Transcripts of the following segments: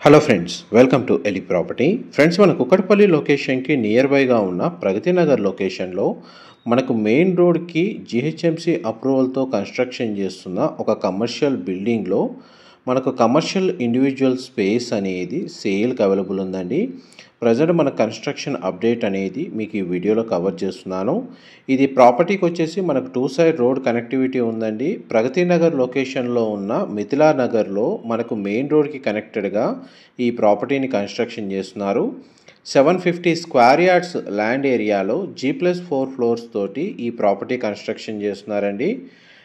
Hello friends, welcome to Eli property. Friends, మన కుక్కడపల్లి లొకేషన్కి near బైగా ఉన్న ప్రగతి నగర్ లొకేషన్లో మనకు మెయిన్ రోడ్కి జిహెచ్ఎంసి అప్రూవల్తో కన్స్ట్రక్షన్ చేస్తున్న ఒక కమర్షియల్ బిల్డింగ్లో మనకు కమర్షియల్ ఇండివిజువల్ స్పేస్ అనేది సేల్కి అవైలబుల్ ఉందండి. ప్రజెంట్ మన కన్స్ట్రక్షన్ అప్డేట్ అనేది మీకు ఈ వీడియోలో కవర్ చేస్తున్నాను. ఇది ప్రాపర్టీకి వచ్చేసి మనకు 2 సైడ్ రోడ్ కనెక్టివిటీ ఉందండి. ప్రగతి నగర్ లొకేషన్లో ఉన్న మిథిలా నగర్లో మనకు మెయిన్ రోడ్కి కనెక్టెడ్గా ఈ ప్రాపర్టీని కన్స్ట్రక్షన్ చేస్తున్నారు. 750 స్క్వేర్ యార్డ్స్ ల్యాండ్ ఏరియాలో G+4 ఫ్లోర్స్ తోటి ఈ ప్రాపర్టీ కన్స్ట్రక్షన్ చేస్తున్నారండి.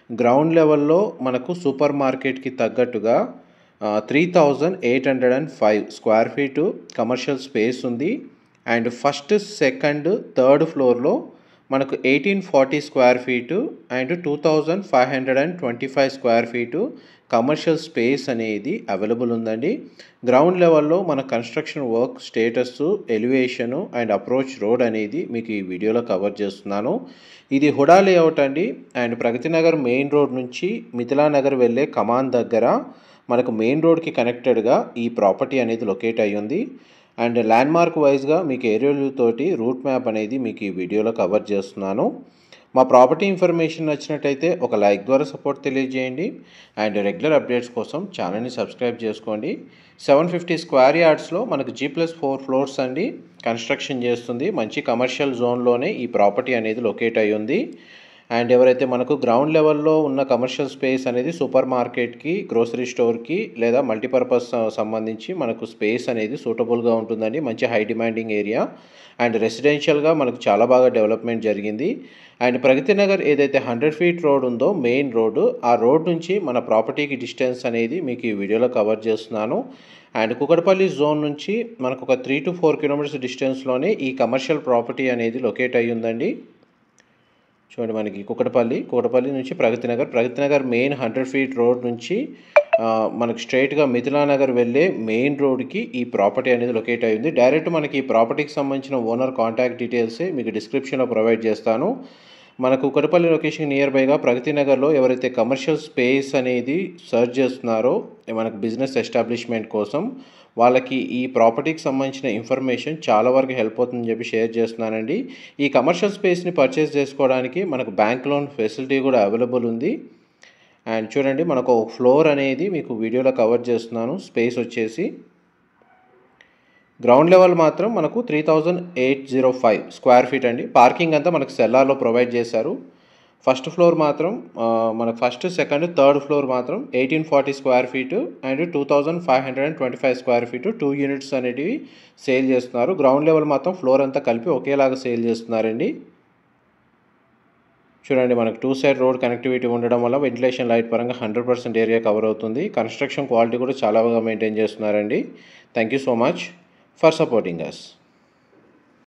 గ్రౌండ్ లెవెల్లో మనకు సూపర్ మార్కెట్కి తగ్గట్టుగా 3805 స్క్వేర్ ఫీటు కమర్షియల్ స్పేస్ ఉంది. అండ్ ఫస్ట్, సెకండ్, థర్డ్ ఫ్లోర్లో మనకు 1840 square feet and 2525 square feet commercial space అనేది అవైలబుల్ ఉందండి. గ్రౌండ్ లెవెల్లో మన construction work status, elevation and approach road అనేది మీకు ఈ వీడియోలో కవర్ చేస్తున్నాను. ఇది హుడా లేఅవుట్ అండి. And Pragathi Nagar main road నుంచి మిథిలా నగర్ వెళ్ళే కమాన్ దగ్గర మనకు మెయిన్ రోడ్కి కనెక్టెడ్గా ఈ ప్రాపర్టీ అనేది లొకేట్ అయ్యి ఉంది. అండ్ ల్యాండ్మార్క్ వైజ్గా మీకు ఏరియల్ వ్యూ తోటి రూట్ మ్యాప్ అనేది మీకు ఈ వీడియోలో కవర్ చేస్తున్నాను. మా ప్రాపర్టీ ఇన్ఫర్మేషన్ నచ్చినట్టయితే ఒక లైక్ ద్వారా సపోర్ట్ తెలియజేయండి. అండ్ రెగ్యులర్ అప్డేట్స్ కోసం ఛానల్ని సబ్స్క్రైబ్ చేసుకోండి. 750 స్క్వేర్ యార్డ్స్లో మనకు G+4 ఫ్లోర్స్ అండి కన్స్ట్రక్షన్ చేస్తుంది. మంచి కమర్షియల్ జోన్లోనే ఈ ప్రాపర్టీ అనేది లొకేట్ అయ్యి ఉంది. అండ్ ఎవరైతే మనకు గ్రౌండ్ లెవెల్లో ఉన్న కమర్షియల్ స్పేస్ అనేది సూపర్ మార్కెట్కి, గ్రోసరీ స్టోర్కి లేదా మల్టీపర్పస్ సంబంధించి మనకు స్పేస్ అనేది సూటబుల్గా ఉంటుందండి. మంచి హై డిమాండింగ్ ఏరియా అండ్ రెసిడెన్షియల్గా మనకు చాలా బాగా డెవలప్మెంట్ జరిగింది. అండ్ ప్రగతి నగర్ ఏదైతే 100 ఫీట్ రోడ్ ఉందో మెయిన్ రోడ్డు, ఆ రోడ్ నుంచి మన ప్రాపర్టీకి డిస్టెన్స్ అనేది మీకు ఈ వీడియోలో కవర్ చేస్తున్నాను. అండ్ కుకట్పల్లి జోన్ నుంచి మనకు ఒక 3 to 4 కిలోమీటర్స్ డిస్టెన్స్లోనే ఈ కమర్షియల్ ప్రాపర్టీ అనేది లొకేట్ అయ్యి ఉందండి. చూడండి, మనకి కుకటపల్లి నుంచి ప్రగతి నగర్ మెయిన్ 100 ఫీట్ రోడ్ నుంచి మనకు స్ట్రైట్గా మిథిలా నగర్ వెళ్ళే మెయిన్ రోడ్కి ఈ ప్రాపర్టీ అనేది లొకేట్ అయ్యింది. డైరెక్ట్ మనకి ఈ ప్రాపర్టీకి సంబంధించిన ఓనర్ కాంటాక్ట్ డీటెయిల్సే మీకు డిస్క్రిప్షన్లో ప్రొవైడ్ చేస్తాను. మనకు కుకటపల్లి లొకేషన్ నియర్ బైగా ప్రగతి నగర్లో ఎవరైతే కమర్షియల్ స్పేస్ అనేది సర్చ్ చేస్తున్నారో మనకు బిజినెస్ ఎస్టాబ్లిష్మెంట్ కోసం, వాళ్ళకి ఈ ప్రాపర్టీకి సంబంధించిన ఇన్ఫర్మేషన్ చాలా వరకు హెల్ప్ అవుతుందని చెప్పి షేర్ చేస్తున్నానండి. ఈ కమర్షియల్ స్పేస్ని పర్చేస్ చేసుకోవడానికి మనకు బ్యాంక్ లోన్ ఫెసిలిటీ కూడా అవైలబుల్ ఉంది. అండ్ చూడండి, మనకు ఒక ఫ్లోర్ అనేది మీకు వీడియోలో కవర్ చేస్తున్నాను. స్పేస్ వచ్చేసి గ్రౌండ్ లెవెల్ మాత్రం మనకు 3805 స్క్వేర్ ఫీట్ అండి. పార్కింగ్ అంతా మనకు సెల్లార్లో ప్రొవైడ్ చేశారు. ఫస్ట్ ఫ్లోర్ మాత్రం మనకు ఫస్ట్, సెకండ్, థర్డ్ ఫ్లోర్ మాత్రం 1840 square feet and 2525 square feet 2 units అనేటివి సేల్ చేస్తున్నారు. గ్రౌండ్ లెవెల్ మాత్రం ఫ్లోర్ అంతా కలిపి ఒకేలాగా సేల్ చేస్తున్నారండి. చూడండి, మనకు 2 సైడ్ రోడ్ కనెక్టివిటీ ఉండడం వల్ల వెంటిలేషన్ లైట్ పరంగా 100% ఏరియా కవర్ అవుతుంది. కన్స్ట్రక్షన్ క్వాలిటీ కూడా చాలా బాగా మెయింటైన్ చేస్తున్నారండి. Thank you so much for supporting us.